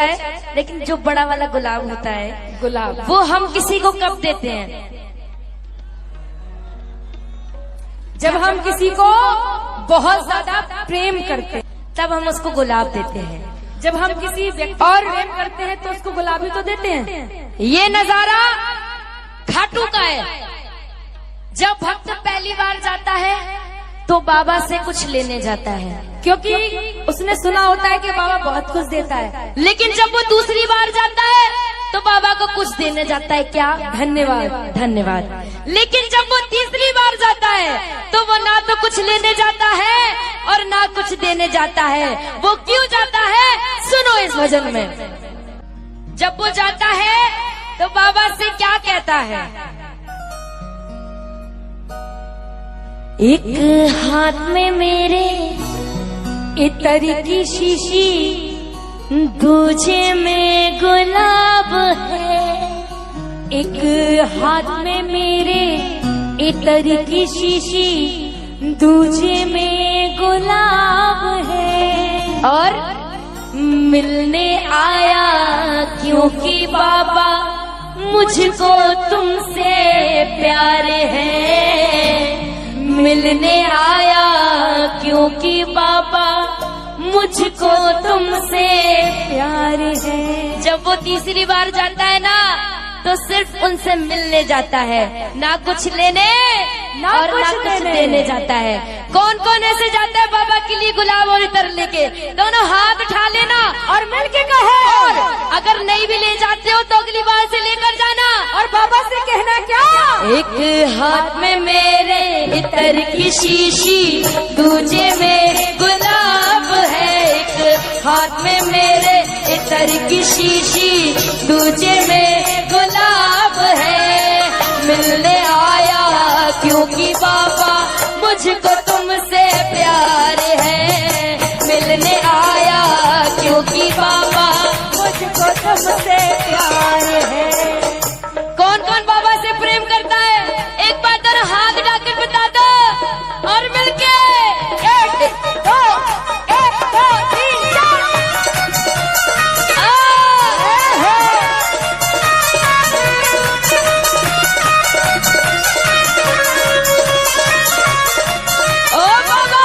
अच्छा है, लेकिन जो बड़ा वाला गुलाब होता है, गुलाब, वो हम किसी को कब देते हैं? जब हम किसी को बहुत ज्यादा प्रेम करते हैं तब हम उसको गुलाब देते हैं। जब हम किसी व्यक्ति और प्रेम करते हैं तो उसको गुलाब ही तो देते हैं। ये नजारा खाटू का है। जब भक्त पहली बार जाता है तो बाबा से कुछ लेने जाता है, क्योंकि उसने सुना होता है कि बाबा बहुत कुछ देता है। लेकिन जब वो दूसरी बार जाता है तो बाबा को कुछ देने जाता है, क्या? धन्यवाद, धन्यवाद। लेकिन जब वो तीसरी बार जाता है तो वो ना तो कुछ लेने जाता है और ना कुछ देने जाता है। वो क्यों जाता है, सुनो इस भजन में। जब वो जाता है तो बाबा से क्या कहता है? एक हाथ में मेरे इतर की शीशी, दूजे में गुलाब है। एक हाथ में मेरे इतर की शीशी, दूजे में गुलाब है। और मिलने आया क्योंकि बाबा मुझको तुमसे प्यार है। मिलने आया क्योंकि बाबा मुझको तुमसे प्यार है। जब वो तीसरी बार जाता है ना तो सिर्फ उनसे मिलने जाता है, ना कुछ लेने और ना कुछ देने जाता है। कौन कौन ऐसे जाता है बाबा के लिए गुलाब और इतर लेके? दोनों हाथ उठा लेना और मिलके कहे। और अगर नहीं भी ले जाते हो तो अगली बार से लेकर जाना और बाबा से कहना क्या? एक हाथ में मेरे इतर की शीशी, दूजे में गुलाब है। एक हाथ में मेरे इतर की शीशी, दूजे में गुलाब है। मिलने आया क्योंकि बाबा मुझको तुमसे प्यार है। मिलने आया क्योंकि बाबा मुझको तुमसे प्यार है। कौन कौन बाबा से प्रेम करता है? एक बार दोनों हाथ उठाकर बता दो और मिलके 1 2 1 2 3 4। ओ बाबा,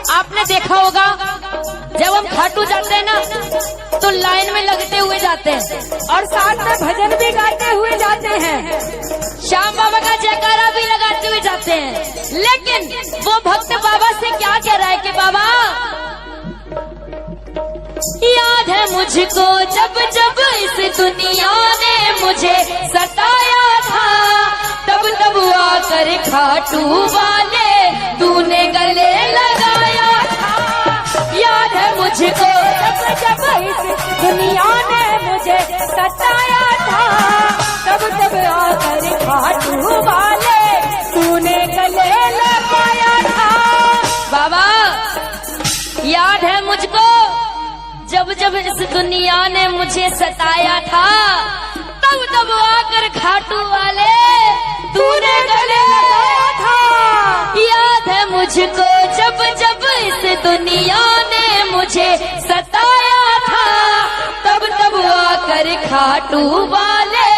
आपने देखा होगा जब हम खाटू जाते हैं ना तो लाइन में लगते हुए जाते हैं और साथ में भजन भी गाते हुए जाते हैं। श्याम बाबा का जयकारा भी लगाते हुए जाते हैं। लेकिन वो भक्त बाबा से क्या कह रहा है कि बाबा, याद है मुझको जब जब इस दुनिया ने मुझे सताया था, तब तब आकर खाटू वाले तूने गले लगाया था। याद है मुझको जब जब इस दुनिया ने मुझे सताया था, तब तब आकर खाटू वाले तूने गले लगाया था। बाबा, याद है मुझको जब जब इस दुनिया ने मुझे सताया था, तब तब आकर खाटू वाले तूने गले लगाया था। याद है मुझको जब जब इस दुनिया ने मुझे सताया था, तब तब आकर खाटू वाले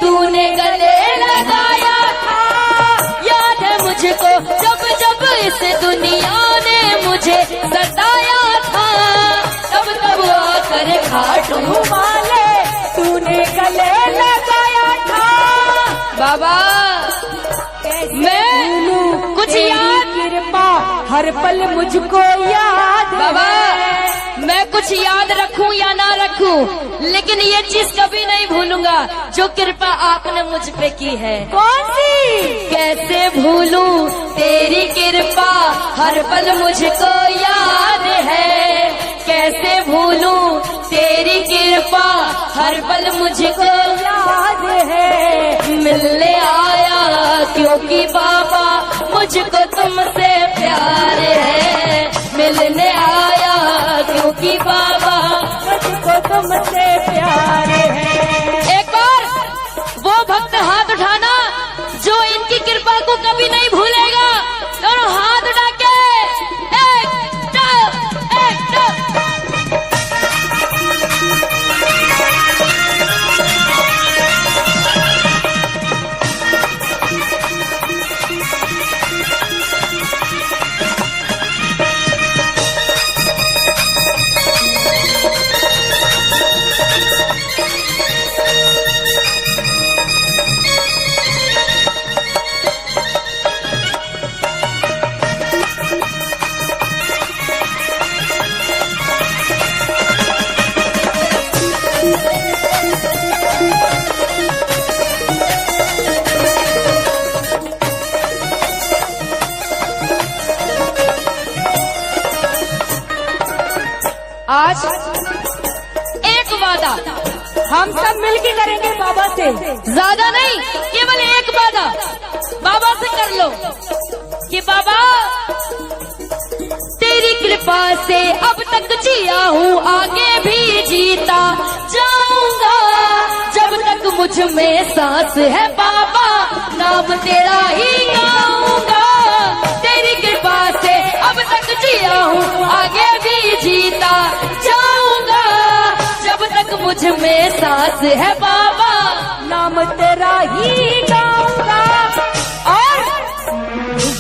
तूने गले लगाया था। याद है मुझको जब जब इस दुनिया ने मुझे सताया था, तब तब आकर खाटू वाले तूने गले लगाया था। बाबा, मैं कुछ याद, कृपा हर पल मुझको याद बाबा, है। मैं कुछ कुछ याद रखूं या ना रखूं, लेकिन ये चीज कभी नहीं भूलूंगा जो कृपा आपने मुझ पे की है। कौन सी? कैसे भूलूं तेरी कृपा, हर पल मुझको याद है। कैसे भूलूं तेरी कृपा, हर पल मुझको याद है। मिलने आया क्योंकि बाबा मुझको तुमसे प्यार है। मिलने आया क्योंकि बाबा मुझको तुमसे प्यार है। एक बार वो भक्त हाथ उठाना जो इनकी कृपा को कभी नहीं भूलेगा। दोनों हाथ उठा के एक दो। आज एक वादा हम सब मिलके करेंगे बाबा से। ज्यादा नहीं, केवल एक वादा बाबा से कर लो कि बाबा तेरी कृपा से अब तक जिया हूँ, आगे भी जीता जाऊंगा। जब तक मुझ में सांस है बाबा, नाम तेरा ही गाऊंगा। तेरी कृपा से अब तक जिया हूँ, आगे भी जीता जाऊंगा। जब तक मुझ में सांस है बाबा, नाम तेरा ही गाऊंगा। और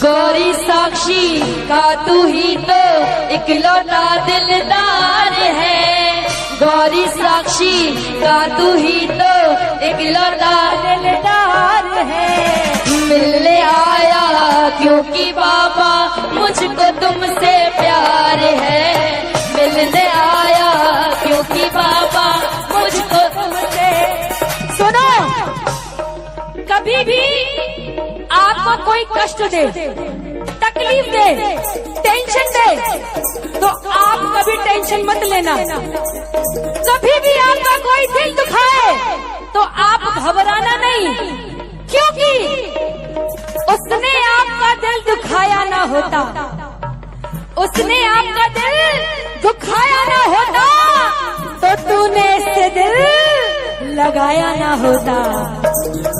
गौरी साक्षी का तू ही तो इकलौता दिलदार है। गौरी साक्षी का तू ही तो इकलौता दिलदार है। मिलने आया क्योंकि बाबा मुझको तुमसे प्यार है। मिलने आया क्योंकि बाबा मुझको तुमसे। सुनो, कभी भी आपको कोई कष्ट दे, तकलीफ दे, टेंशन दे, तो आप कभी टेंशन मत लेना। कभी भी आपका कोई दिल दुखाए तो आप घबराना नहीं, क्योंकि उसने आपका दिल दुखाया ना होता, उसने आपका दिल दुखाया ना होता तो तूने इससे दिल लगाया ना होता।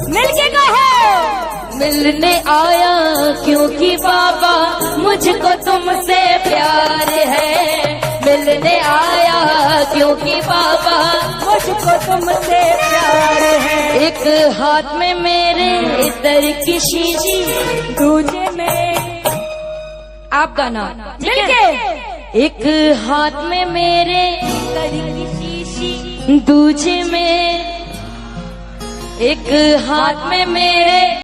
मिलके कहो, मिलने आया क्योंकि बाबा मुझको तुमसे प्यार है। मिलने आया क्योंकि बाबा मुझको तुमसे प्यार है। एक हाथ में मेरे इधर की शीशी, दूजे में आप गाना मिलके। एक हाथ में मेरे इधर की शीशी, दूजे में एक हाथ में मेरे